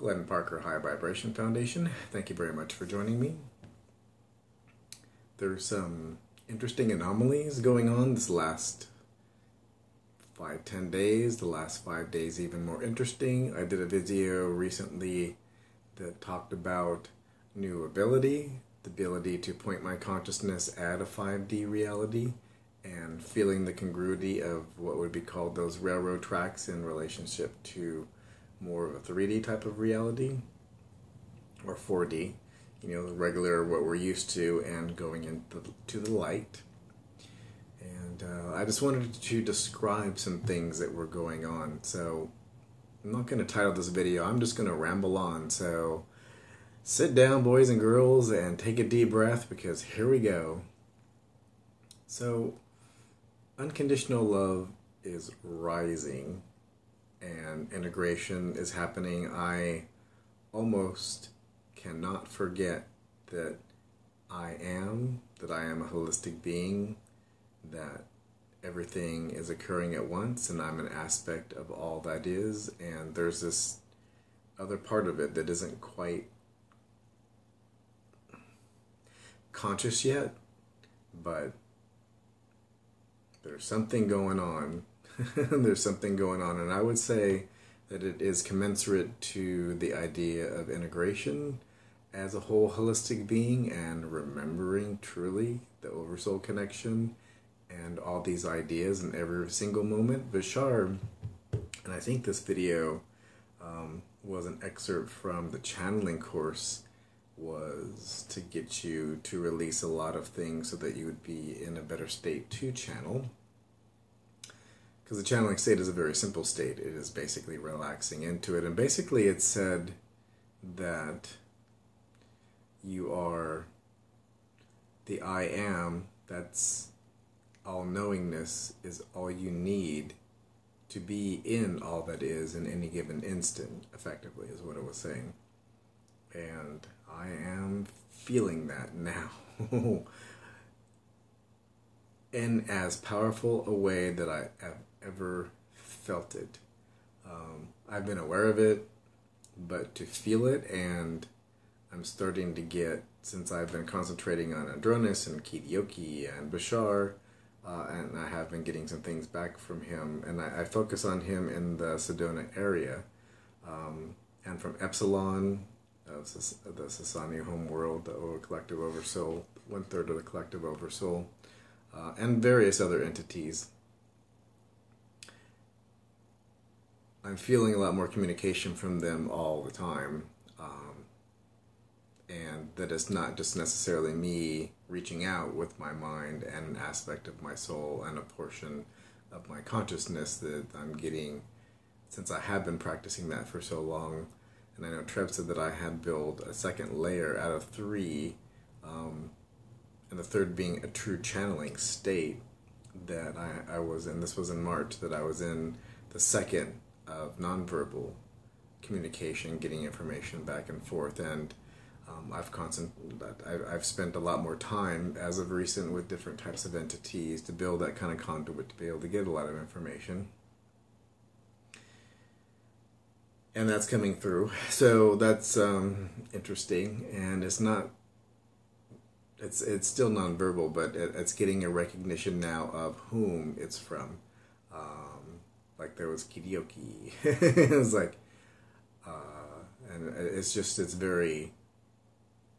Glenn Parker High Vibration Foundation. Thank you very much for joining me. There's some interesting anomalies going on this last 5-10 days. The last 5 days even more interesting. I did a video recently that talked about new ability, the ability to point my consciousness at a 5D reality, and feeling the congruity of what would be called those railroad tracks in relationship to more of a 3D type of reality, or 4D, you know, the regular, what we're used to, and going into the light. And I just wanted to describe some things that were going on. So I'm not going to title this video, I'm just going to ramble on. So sit down, boys and girls, and take a deep breath, because here we go. So unconditional love is rising and integration is happening. I almost cannot forget that I am a holistic being, that everything is occurring at once and I'm an aspect of all that is, and there's this other part of it that isn't quite conscious yet, but there's something going on. There's something going on, and I would say that it is commensurate to the idea of integration as a whole holistic being, and remembering truly the oversoul connection and all these ideas in every single moment. Bashar, and I think this video was an excerpt from the channeling course, was to get you to release a lot of things so that you would be in a better state to channel. Because the channeling state is a very simple state. It is basically relaxing into it. And basically it said that you are the I am, that's all-knowingness, is all you need to be in all that is in any given instant, effectively, is what it was saying. And I am feeling that now. In as powerful a way that I have ever felt it. I've been aware of it, but to feel it, and I'm starting to get, since I've been concentrating on Adronis and Kidioki and Bashar, and I have been getting some things back from him, and I focus on him in the Sedona area, and from Epsilon, of the Sassani home world, the collective oversoul, 1/3 of the collective oversoul, and various other entities. I'm feeling a lot more communication from them all the time, and that it's not just necessarily me reaching out with my mind and an aspect of my soul and a portion of my consciousness that I'm getting, since I have been practicing that for so long. And I know TReb said that I had built a second layer out of 3, and the third being a true channeling state that I was in. This was in March, that I was in the second of nonverbal communication, getting information back and forth, and I've spent a lot more time as of recent with different types of entities to build that kind of conduit to be able to get a lot of information. And that's coming through. So that's interesting, and it's not, it's still nonverbal, but it's getting a recognition now of whom it's from. Like there was Kidioki. It was like, and it's just, it's very,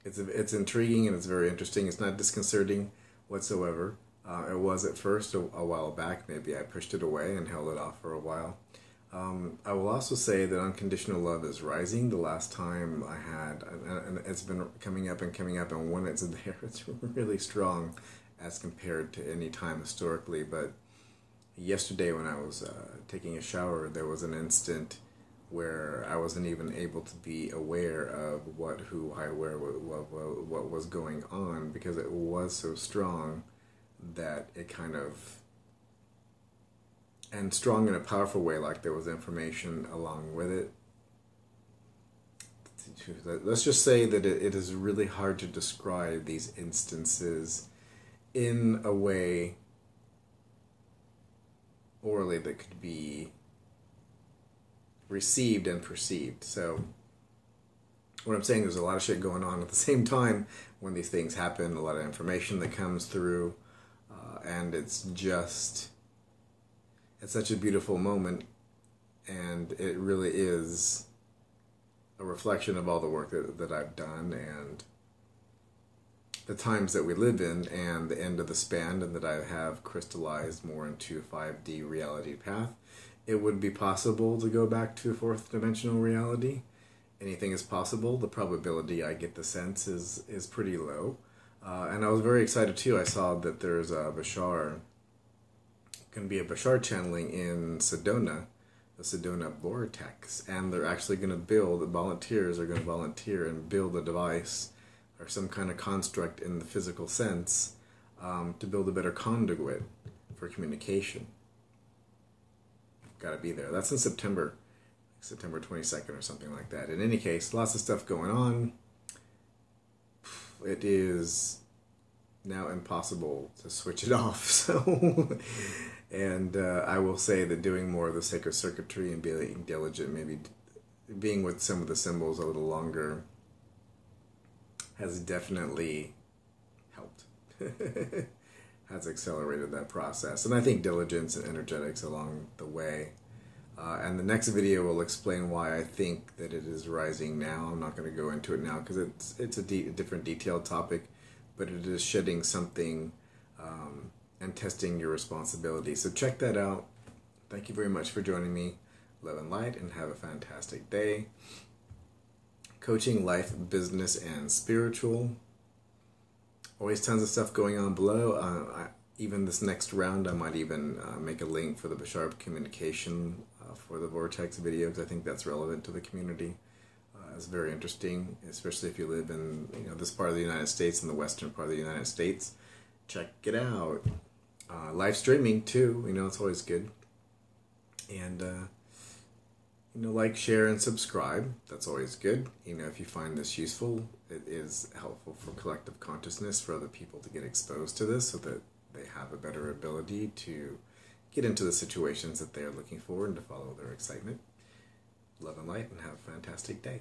it's intriguing, and it's very interesting. It's not disconcerting whatsoever. It was at first a while back. Maybe I pushed it away and held it off for a while. I will also say that unconditional love is rising. The last time I had, and it's been coming up, and when it's there, it's really strong as compared to any time historically. But yesterday when I was taking a shower, there was an instant where I wasn't even able to be aware of what was going on, because it was so strong that it kind of, and strong in a powerful way, like there was information along with it. Let's just say that it is really hard to describe these instances in a way orally that could be received and perceived. So what I'm saying, there's a lot of shit going on at the same time when these things happen, a lot of information that comes through, and it's such a beautiful moment, and it really is a reflection of all the work that I've done, and the times that we live in, and the end of the span, and that I have crystallized more into 5D reality path. It would be possible to go back to a fourth dimensional reality. Anything is possible. The probability, I get the sense, is pretty low. And I was very excited too. I saw that there's a Bashar, going to be a Bashar channeling in Sedona, the Sedona vortex, and they're actually going to build, volunteers are going to volunteer and build a device or some kind of construct in the physical sense to build a better conduit for communication. Got to be there. That's in September 22nd or something like that. In any case, lots of stuff going on. It is now impossible to switch it off. So, and I will say that doing more of the sacred circuitry and being diligent, maybe being with some of the symbols a little longer, has definitely helped. Has accelerated that process. And I think diligence and energetics along the way. And the next video will explain why I think that it is rising now. I'm not going to go into it now because it's a different detailed topic, but it is shedding something and testing your responsibility. So check that out. Thank you very much for joining me. Love and light, and have a fantastic day. Coaching, life, business, and spiritual. Always tons of stuff going on below. Even this next round, I might even make a link for the Bashar communication for the Vortex video, because I think that's relevant to the community. It's very interesting, especially if you live in this part of the United States and the western part of the United States. Check it out. Live streaming too, it's always good. And like, share, and subscribe. That's always good. If you find this useful, it is helpful for collective consciousness for other people to get exposed to this so that they have a better ability to get into the situations that they are looking for and to follow their excitement. Love and light, and have a fantastic day.